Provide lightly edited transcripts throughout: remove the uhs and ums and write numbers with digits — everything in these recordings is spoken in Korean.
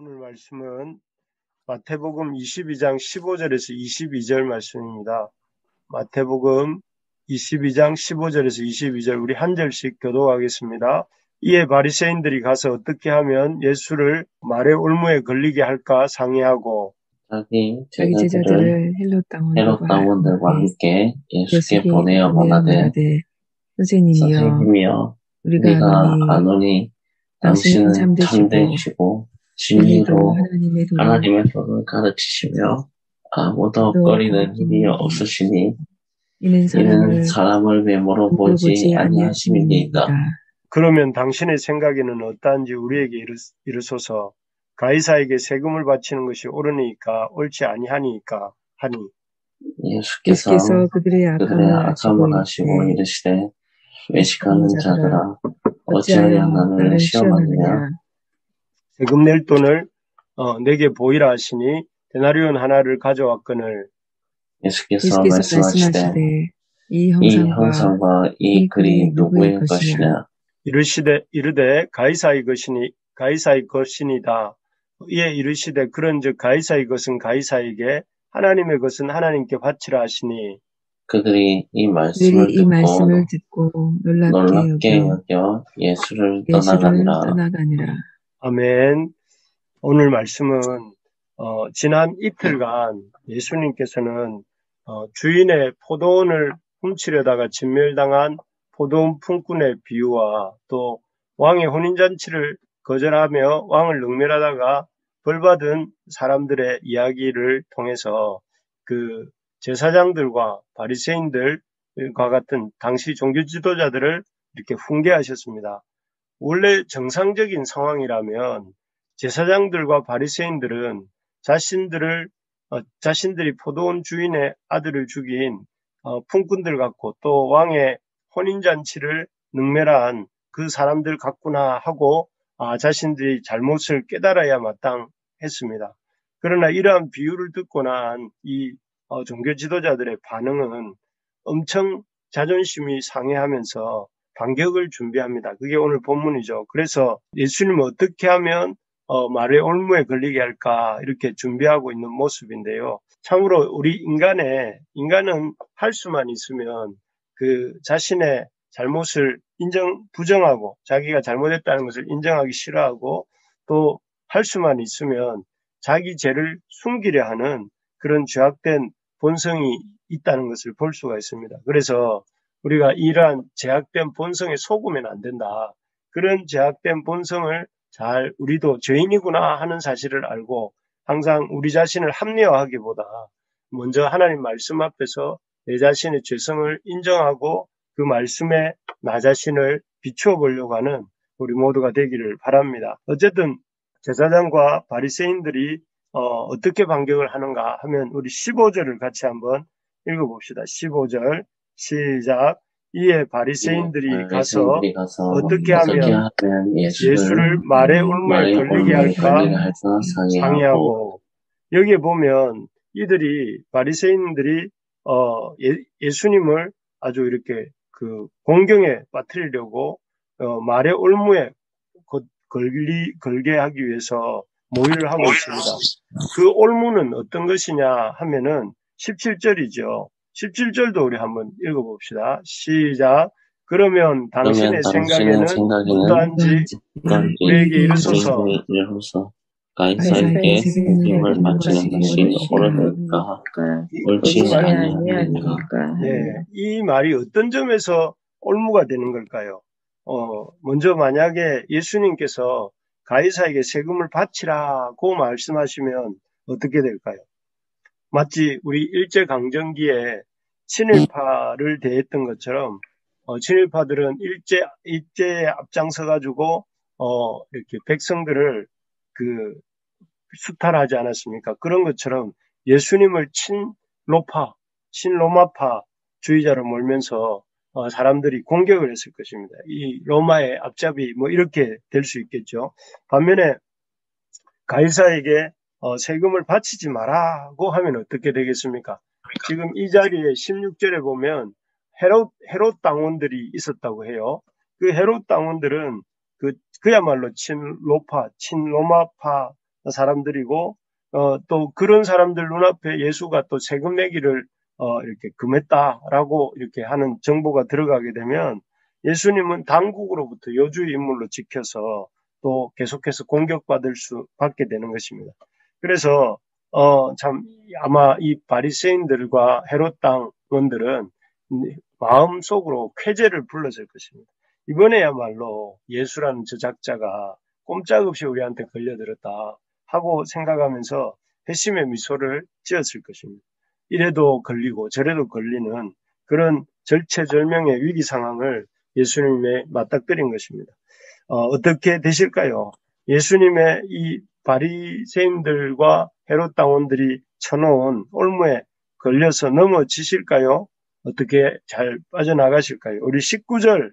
오늘 말씀은 마태복음 22장 15절에서 22절 말씀입니다. 마태복음 22장 15절에서 22절 우리 한 절씩 교독하겠습니다. 이에 바리새인들이 가서 어떻게 하면 예수를 말의 올무에 걸리게 할까 상의하고 자기 제자들을 헤롯 당원들과 함께 예수께 보내어 말하되 선생님이여 우리가 아노니 당신은 참되시고 진리로 하나님의 법을 가르치시며 아무도 꺼리는 힘이 없으시니 이는 사람을 외모로 보지 아니하심이니이다. 그러면 당신의 생각에는 어떠한지 우리에게 이르소서. 가이사에게 세금을 바치는 것이 옳으니까 옳지 아니하니까 하니. 예수께서 그들의 악함을 아시고 이르시되 외식하는 자들아 어찌하여 나를 시험하느냐. 세금 낼 돈을 내게 보이라 하시니 데나리온 하나를 가져왔거늘. 예수께서 말씀하시되 이 형상과 이 글이 누구의 것이냐. 이르되 가이사의 것이니다. 이에 이르시되 그런즉 가이사의 것은 가이사에게 하나님의 것은 하나님께 바치라 하시니. 그들이 이 말씀을 듣고 놀랍게 여겨 예수를 떠나가니라. 아멘. 오늘 말씀은 지난 이틀간 예수님께서는 주인의 포도원을 훔치려다가 진멸당한 포도원 품꾼의 비유와 또 왕의 혼인잔치를 거절하며 왕을 능멸하다가 벌받은 사람들의 이야기를 통해서 그 제사장들과 바리새인들과 같은 당시 종교 지도자들을 이렇게 훈계하셨습니다. 원래 정상적인 상황이라면 제사장들과 바리새인들은 자신들이 포도원 주인의 아들을 죽인 품꾼들 같고 또 왕의 혼인잔치를 능멸한 그 사람들 같구나 하고 자신들이 잘못을 깨달아야 마땅했습니다. 그러나 이러한 비유를 듣고 난 이 종교 지도자들의 반응은 엄청 자존심이 상해하면서 반격을 준비합니다. 그게 오늘 본문이죠. 그래서 예수님은 어떻게 하면 말의 올무에 걸리게 할까 이렇게 준비하고 있는 모습인데요. 참으로 우리 인간은 할 수만 있으면 그 자신의 잘못을 부정하고 자기가 잘못했다는 것을 인정하기 싫어하고 또 할 수만 있으면 자기 죄를 숨기려 하는 그런 죄악된 본성이 있다는 것을 볼 수가 있습니다. 그래서 우리가 이러한 죄악된 본성에 속으면 안 된다. 그런 죄악된 본성을 잘 우리도 죄인이구나 하는 사실을 알고 항상 우리 자신을 합리화하기보다 먼저 하나님 말씀 앞에서 내 자신의 죄성을 인정하고 그 말씀에 나 자신을 비추어 보려고 하는 우리 모두가 되기를 바랍니다. 어쨌든 제사장과 바리새인들이 어떻게 반격을 하는가 하면 우리 15절을 같이 한번 읽어봅시다. 15절 시작. 이에 바리새인들이 가서 어떻게 하면 예수를 말의 올무에 걸리게 할까 상의하고. 여기에 보면 바리새인들이 예수님을 아주 이렇게 그 공경에 빠뜨리려고 말의 올무에 걸게 하기 위해서 모의를 하고 있습니다. 그 올무는 어떤 것이냐 하면은 17절이죠. 17절도 우리 한번 읽어봅시다. 시작. 그러면 당신의 생각에는 어떠한지 우리에게 이르소서. 가이사에게 세금을 바치는 것이 옳으니까 옳지 아니하니까. 이 말이 어떤 점에서 올무가 되는 걸까요? 먼저 만약에 예수님께서 가이사에게 세금을 바치라고 말씀하시면 어떻게 될까요? 마치 우리 일제강점기에 친일파를 대했던 것처럼 친일파들은 일제에 앞장서가지고 이렇게 백성들을 수탈하지 않았습니까? 그런 것처럼 예수님을 친로마파 주의자로 몰면서 사람들이 공격을 했을 것입니다. 이 로마의 앞잡이 이렇게 될 수 있겠죠. 반면에 가이사에게 세금을 바치지 마라고 하면 어떻게 되겠습니까? 지금 이 자리에 16절에 보면 헤롯 당원들이 있었다고 해요. 그 헤롯 당원들은 그야말로 친로마파 사람들이고 또 그런 사람들 눈앞에 예수가 또 세금 내기를 이렇게 금했다라고 이렇게 하는 정보가 들어가게 되면 예수님은 당국으로부터 여주의 인물로 지켜서 또 계속해서 받게 되는 것입니다. 그래서 참 아마 이 바리새인들과 헤롯 당원들은 마음속으로 쾌재를 불렀을 것입니다. 이번에야말로 예수라는 저작자가 꼼짝없이 우리한테 걸려들었다 하고 생각하면서 회심의 미소를 지었을 것입니다. 이래도 걸리고 저래도 걸리는 그런 절체절명의 위기 상황을 예수님에 맞닥뜨린 것입니다. 어떻게 되실까요? 예수님의 이 바리새인들과 헤롯 당원들이 쳐놓은 올무에 걸려서 넘어지실까요? 어떻게 잘 빠져나가실까요? 우리 19절,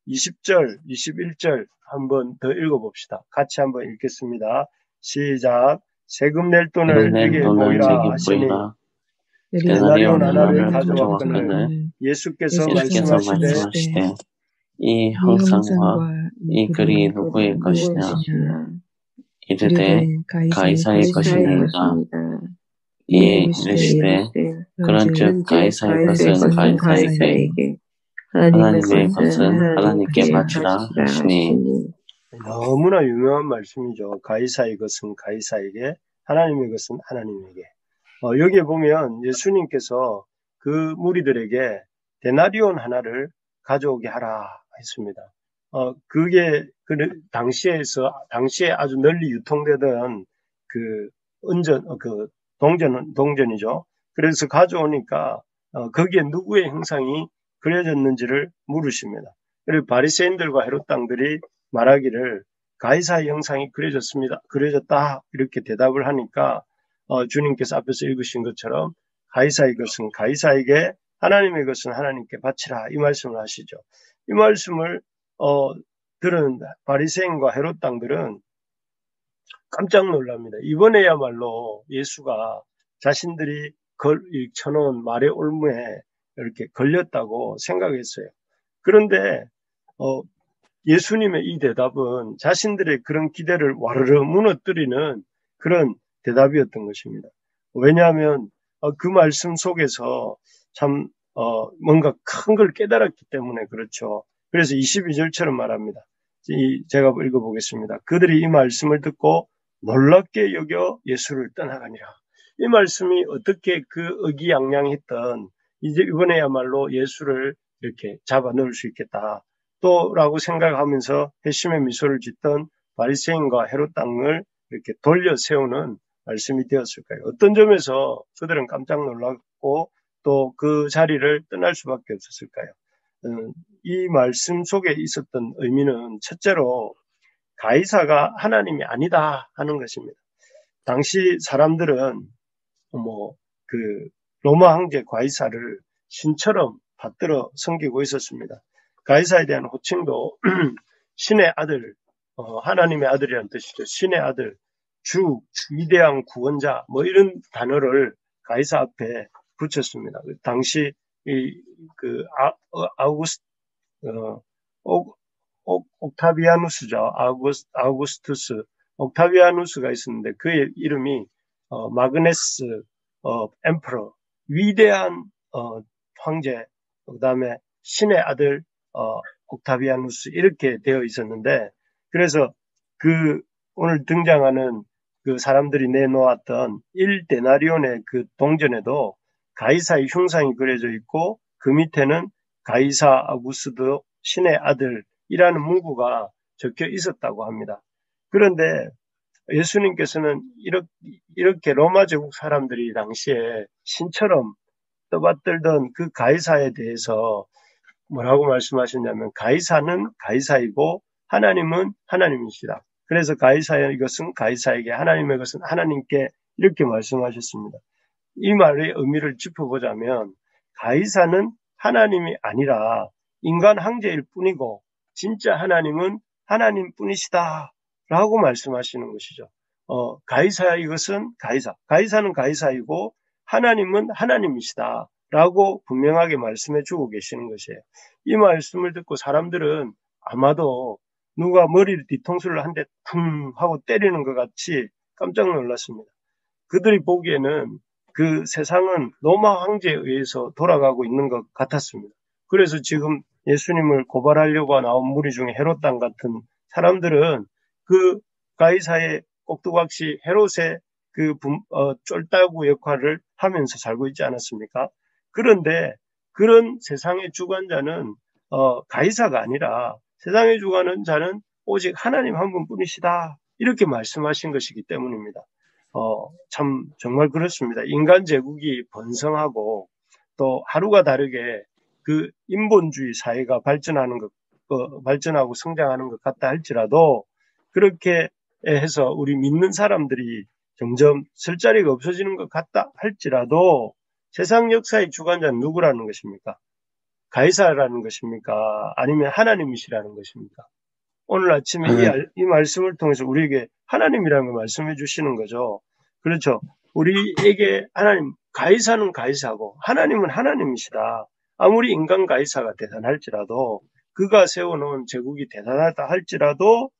20절, 21절 한번 더 읽어봅시다. 같이 한번 읽겠습니다. 시작. 세금 낼 돈을 내게 보이라 하시니 데나리온 하나를 가져왔거늘 예수께서 말씀하시되 이 형상과 이 글이 누구의 것이냐 이르되 가이사의 것이니이다. 이에 이르시되 그런즉 가이사의 것은 가이사에게 하나님의 것은 하나님께 바치라 하시니. 너무나 유명한 말씀이죠. 가이사의 것은 가이사에게 하나님의 것은 하나님에게. 여기에 보면 예수님께서 그 무리들에게 데나리온 하나를 가져오게 하라 했습니다. 그게 당시에 아주 널리 유통되던 동전이죠. 그래서 가져오니까 거기에 누구의 형상이 그려졌는지를 물으십니다. 그리고 바리새인들과 헤롯 당들이 말하기를 가이사의 형상이 그려졌다 이렇게 대답을 하니까 주님께서 앞에서 읽으신 것처럼 가이사의 것은 가이사에게 하나님의 것은 하나님께 바치라 이 말씀을 하시죠. 이 말씀을 들은 바리새인과 헤롯 당들은 깜짝 놀랍니다. 이번에야말로 예수가 자신들이 쳐놓은 말의 올무에 이렇게 걸렸다고 생각했어요. 그런데 예수님의 이 대답은 자신들의 그런 기대를 와르르 무너뜨리는 그런 대답이었던 것입니다. 왜냐하면 그 말씀 속에서 참 뭔가 큰 걸 깨달았기 때문에 그렇죠. 그래서 22절처럼 말합니다. 제가 읽어보겠습니다. 그들이 이 말씀을 듣고 놀랍게 여겨 예수를 떠나가니라. 이 말씀이 어떻게 그 의기양양했던 이번에야말로 예수를 이렇게 잡아 넣을 수 있겠다. 또라고 생각하면서 회심의 미소를 짓던 바리새인과 헤롯 당을 이렇게 돌려 세우는 말씀이 되었을까요? 어떤 점에서 그들은 깜짝 놀랐고 또 그 자리를 떠날 수밖에 없었을까요? 이 말씀 속에 있었던 의미는 첫째로 가이사가 하나님이 아니다 하는 것입니다. 당시 사람들은 로마 황제 가이사를 신처럼 받들어 섬기고 있었습니다. 가이사에 대한 호칭도 신의 아들, 하나님의 아들이라는 뜻이죠. 신의 아들, 위대한 구원자, 이런 단어를 가이사 앞에 붙였습니다. 당시 옥타비아누스죠. 아우구스투스, 옥타비아누스가 있었는데 그의 이름이 마그네스 엠퍼러, 위대한 황제, 그 다음에 신의 아들 옥타비아누스 이렇게 되어 있었는데 그래서 오늘 등장하는 그 사람들이 내놓았던 1데나리온의 그 동전에도 가이사의 흉상이 그려져 있고 그 밑에는 가이사 아구스도 신의 아들이라는 문구가 적혀 있었다고 합니다. 그런데 예수님께서는 이렇게 로마 제국 사람들이 당시에 신처럼 떠받들던 그 가이사에 대해서 뭐라고 말씀하셨냐면 가이사는 가이사이고 하나님은 하나님이시다. 그래서 가이사의 것은 가이사에게 하나님의 것은 하나님께 이렇게 말씀하셨습니다. 이 말의 의미를 짚어보자면 가이사는 하나님이 아니라 인간 황제일 뿐이고 진짜 하나님은 하나님뿐이시다 라고 말씀하시는 것이죠. 가이사의 것은 가이사는 가이사이고 하나님은 하나님이시다 라고 분명하게 말씀해 주고 계시는 것이에요. 이 말씀을 듣고 사람들은 아마도 누가 머리를 뒤통수를 한 대 쿵 하고 때리는 것 같이 깜짝 놀랐습니다. 그들이 보기에는 그 세상은 로마 황제에 의해서 돌아가고 있는 것 같았습니다. 그래서 지금 예수님을 고발하려고 나온 무리 중에 헤롯 당 같은 사람들은 그 가이사의 꼭두각시 헤롯의 그 쫄따구 역할을 하면서 살고 있지 않았습니까? 그런데 그런 세상의 주관자는 가이사가 아니라 세상의 주관은 자는 오직 하나님 한 분뿐이시다. 이렇게 말씀하신 것이기 때문입니다. 참 정말 그렇습니다. 인간 제국이 번성하고 또 하루가 다르게 그 인본주의 사회가 발전하고 성장하는 것 같다 할지라도 그렇게 해서 우리 믿는 사람들이 점점 쓸 자리가 없어지는 것 같다 할지라도 세상 역사의 주관자는 누구라는 것입니까? 가이사라는 것입니까? 아니면 하나님이시라는 것입니까? 오늘 아침에 이 말씀을 통해서 우리에게 하나님이라는 걸 말씀해 주시는 거죠. 그렇죠. 우리에게 하나님, 가이사는 가이사고 하나님은 하나님이시다. 아무리 인간 가이사가 대단할지라도 그가 세워놓은 제국이 대단하다 할지라도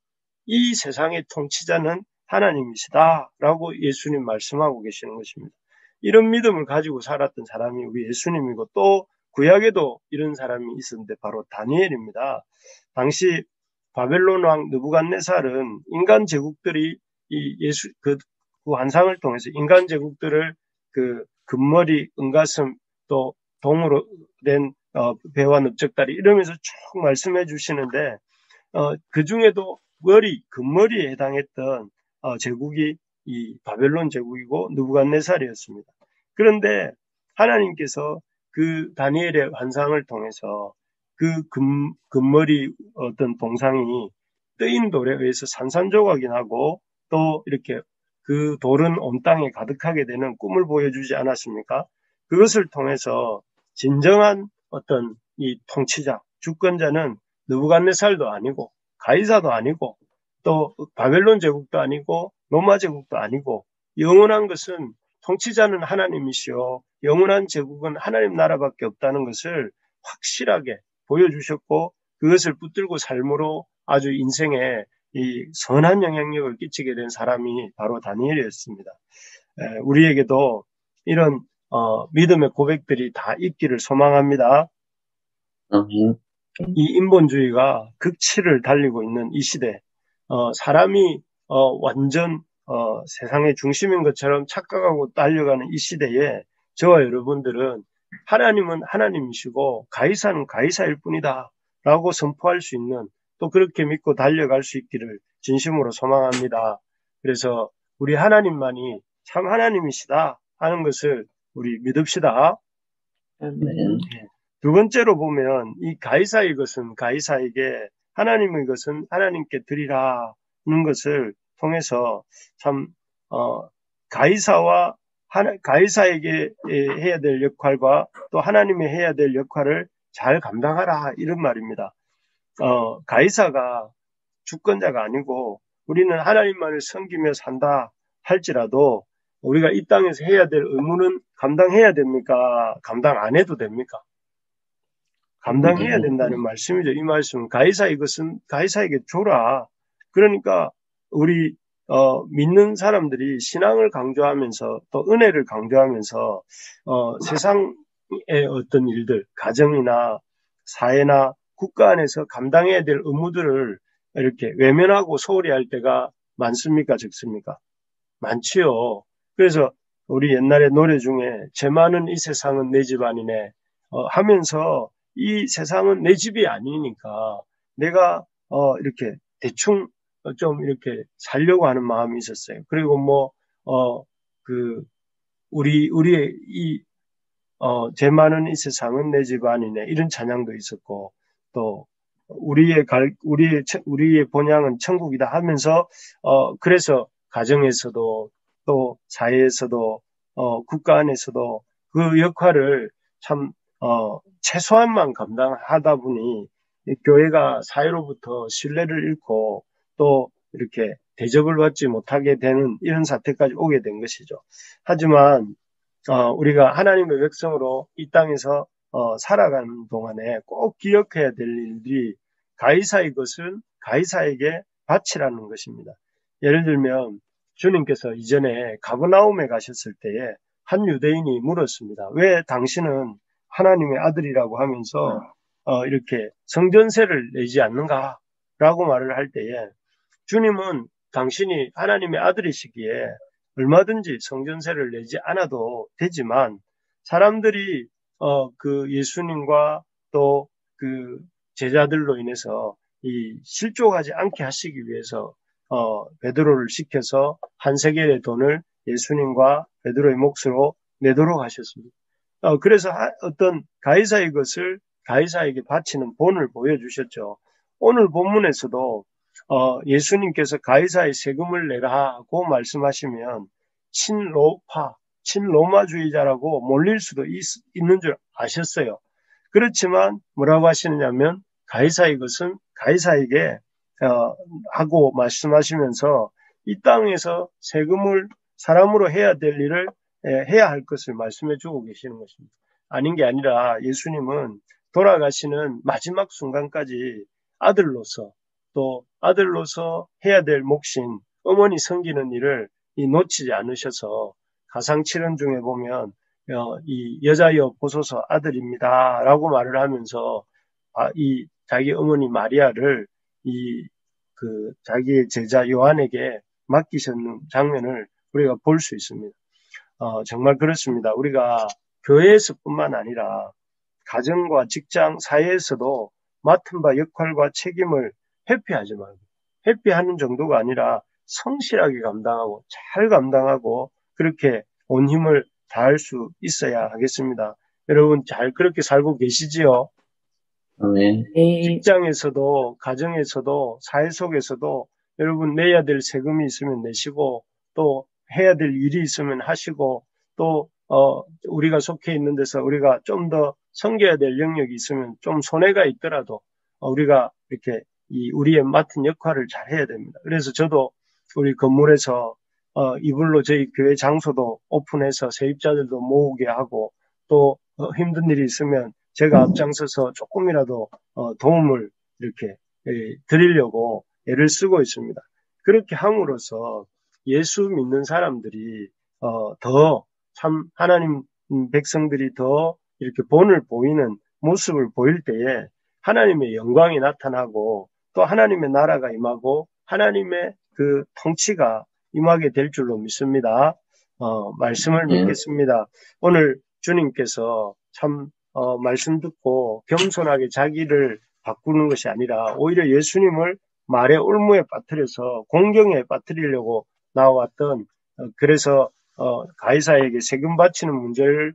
이 세상의 통치자는 하나님이시다라고 예수님 말씀하고 계시는 것입니다. 이런 믿음을 가지고 살았던 사람이 우리 예수님이고 또 구약에도 이런 사람이 있었는데 바로 다니엘입니다. 당시 바벨론 왕 느부갓네살은 인간 제국들이 그 환상을 통해서 인간 제국들을 그 금머리, 은가슴 또 동으로 된 배와 넓적다리 이러면서 쭉 말씀해 주시는데 그 중에도 금머리에 해당했던 제국이 이 바벨론 제국이고 느부갓네살이었습니다. 그런데 하나님께서 그 다니엘의 환상을 통해서 그 금머리 어떤 동상이 뜨인 돌에 의해서 산산조각이 나고 또 이렇게 그 돌은 온 땅에 가득하게 되는 꿈을 보여주지 않았습니까? 그것을 통해서 진정한 어떤 이 통치자, 주권자는 느부갓네살도 아니고 가이사도 아니고 또 바벨론 제국도 아니고 로마 제국도 아니고 영원한 것은 통치자는 하나님이시요 영원한 제국은 하나님 나라밖에 없다는 것을 확실하게 보여주셨고 그것을 붙들고 삶으로 아주 인생에 이 선한 영향력을 끼치게 된 사람이 바로 다니엘이었습니다. 우리에게도 이런 믿음의 고백들이 다 있기를 소망합니다. 이 인본주의가 극치를 달리고 있는 이 시대, 사람이 완전 세상의 중심인 것처럼 착각하고 달려가는 이 시대에 저와 여러분들은 하나님은 하나님이시고 가이사는 가이사일 뿐이다 라고 선포할 수 있는 또 그렇게 믿고 달려갈 수 있기를 진심으로 소망합니다. 그래서 우리 하나님만이 참 하나님이시다 하는 것을 우리 믿읍시다. 두 번째로 보면 이 가이사의 것은 가이사에게 하나님의 것은 하나님께 드리라는 것을 통해서 참 가이사에게 해야 될 역할과 또 하나님이 해야 될 역할을 잘 감당하라 이런 말입니다. 가이사가 주권자가 아니고 우리는 하나님만을 섬기며 산다 할지라도 우리가 이 땅에서 해야 될 의무는 감당해야 됩니까? 감당 안 해도 됩니까? 감당해야 된다는 말씀이죠. 이 말씀은 가이사의 것은 가이사에게 줘라. 그러니까 우리 믿는 사람들이 신앙을 강조하면서 또 은혜를 강조하면서 세상의 어떤 일들, 가정이나 사회나 국가 안에서 감당해야 될 의무들을 이렇게 외면하고 소홀히 할 때가 많습니까? 적습니까? 많지요. 그래서 우리 옛날에 노래 중에 죄 많은 이 세상은 내 집 아니네 하면서 이 세상은 내 집이 아니니까 내가 이렇게 대충 좀 이렇게 살려고 하는 마음이 있었어요. 그리고 우리의 죄 많은 이 세상은 내 집 아니네 이런 찬양도 있었고 또 우리의 본향은 천국이다 하면서 그래서 가정에서도 또 사회에서도 국가 안에서도 그 역할을 참 최소한만 감당하다 보니 교회가 사회로부터 신뢰를 잃고 또 이렇게 대접을 받지 못하게 되는 이런 사태까지 오게 된 것이죠. 하지만 우리가 하나님의 백성으로 이 땅에서 살아가는 동안에 꼭 기억해야 될 일들이 가이사의 것은 가이사에게 바치라는 것입니다. 예를 들면 주님께서 이전에 가버나움에 가셨을 때에 한 유대인이 물었습니다. 왜 당신은 하나님의 아들이라고 하면서 이렇게 성전세를 내지 않는가? 라고 말을 할 때에 주님은 당신이 하나님의 아들이시기에 얼마든지 성전세를 내지 않아도 되지만 사람들이 그 예수님과 또 그 제자들로 인해서 이 실족하지 않게 하시기 위해서 베드로를 시켜서 한 세겔의 돈을 예수님과 베드로의 몫으로 내도록 하셨습니다. 그래서 어떤 가이사의 것을 가이사에게 바치는 본을 보여주셨죠. 오늘 본문에서도 예수님께서 가이사의 세금을 내라고 말씀하시면 친로마주의자라고 몰릴 수도 있는 줄 아셨어요. 그렇지만 뭐라고 하시느냐면 가이사의 것은 가이사에게 하고 말씀하시면서 이 땅에서 세금을 사람으로 해야 될 일을 해야 할 것을 말씀해 주고 계시는 것입니다. 아닌 게 아니라 예수님은 돌아가시는 마지막 순간까지 아들로서 또 아들로서 해야 될 몫인 어머니 섬기는 일을 놓치지 않으셔서 가상칠언 중에 보면 이 여자여 보소서 아들입니다 라고 말을 하면서 이 자기 어머니 마리아를 자기의 제자 요한에게 맡기셨는 장면을 우리가 볼 수 있습니다. 정말 그렇습니다. 우리가 교회에서뿐만 아니라 가정과 직장, 사회에서도 맡은 바 역할과 책임을 회피하지 말고 회피하는 정도가 아니라 성실하게 감당하고 잘 감당하고 그렇게 온 힘을 다할 수 있어야 하겠습니다. 여러분 잘 그렇게 살고 계시지요? 네. 직장에서도 가정에서도 사회 속에서도 여러분 내야 될 세금이 있으면 내시고 또 해야 될 일이 있으면 하시고 또 우리가 속해 있는 데서 우리가 좀 더 섬겨야 될 영역이 있으면 좀 손해가 있더라도 우리가 이렇게 우리의 맡은 역할을 잘 해야 됩니다. 그래서 저도 우리 건물에서 이불로 저희 교회 장소도 오픈해서 세입자들도 모으게 하고 또 힘든 일이 있으면 제가 앞장서서 조금이라도 도움을 이렇게 드리려고 애를 쓰고 있습니다. 그렇게 함으로써 예수 믿는 사람들이 더 참 하나님 백성들이 더 이렇게 본을 보이는 모습을 보일 때에 하나님의 영광이 나타나고 또 하나님의 나라가 임하고 하나님의 그 통치가 임하게 될 줄로 믿습니다. 말씀을 믿겠습니다. 오늘 주님께서 참 말씀 듣고 겸손하게 자기를 바꾸는 것이 아니라 오히려 예수님을 말의 올무에 빠뜨려서 공경에 빠뜨리려고 나왔던 그래서 가이사에게 세금 바치는 문제를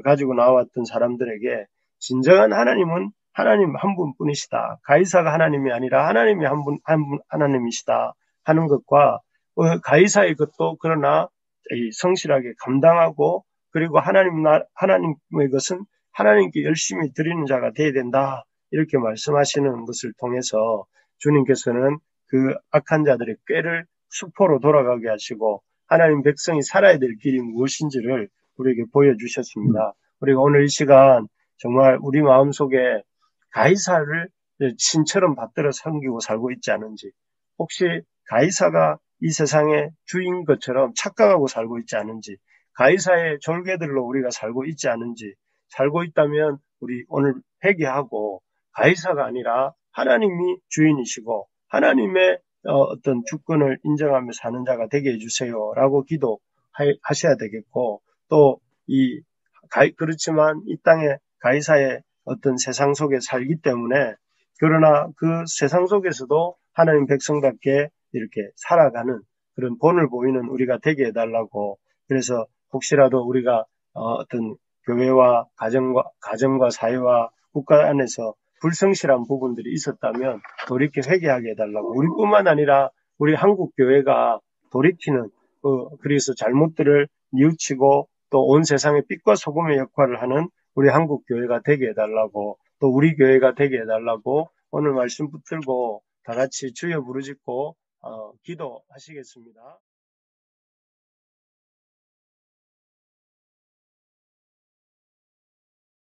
가지고 나왔던 사람들에게 진정한 하나님은 하나님 한 분뿐이시다. 가이사가 하나님이 아니라 하나님이 한 분 하나님이시다 하는 것과 가이사의 것도 그러나 성실하게 감당하고 그리고 하나님의 것은 하나님께 열심히 드리는 자가 되어야 된다. 이렇게 말씀하시는 것을 통해서 주님께서는 그 악한 자들의 꾀를 수포로 돌아가게 하시고 하나님 백성이 살아야 될 길이 무엇인지를 우리에게 보여주셨습니다. 우리가 오늘 이 시간 정말 우리 마음속에 가이사를 신처럼 받들어 섬기고 살고 있지 않은지 혹시 가이사가 이 세상의 주인 것처럼 착각하고 살고 있지 않은지 가이사의 졸개들로 우리가 살고 있지 않은지 살고 있다면 우리 오늘 회개하고 가이사가 아니라 하나님이 주인이시고 하나님의 어떤 주권을 인정하며 사는 자가 되게 해주세요 라고 기도하셔야 되겠고 또 그렇지만 이 땅에 가이사의 어떤 세상 속에 살기 때문에 그러나 그 세상 속에서도 하나님 백성답게 이렇게 살아가는 그런 본을 보이는 우리가 되게 해달라고 그래서 혹시라도 우리가 어떤 교회와 가정과 사회와 국가 안에서 불성실한 부분들이 있었다면 돌이켜 회개하게 해달라고 우리뿐만 아니라 우리 한국 교회가 돌이키는 그래서 잘못들을 뉘우치고 또 온 세상의 빛과 소금의 역할을 하는 우리 한국 교회가 되게 해달라고 또 우리 교회가 되게 해달라고 오늘 말씀 붙들고 다 같이 주여 부르짖고 기도하시겠습니다.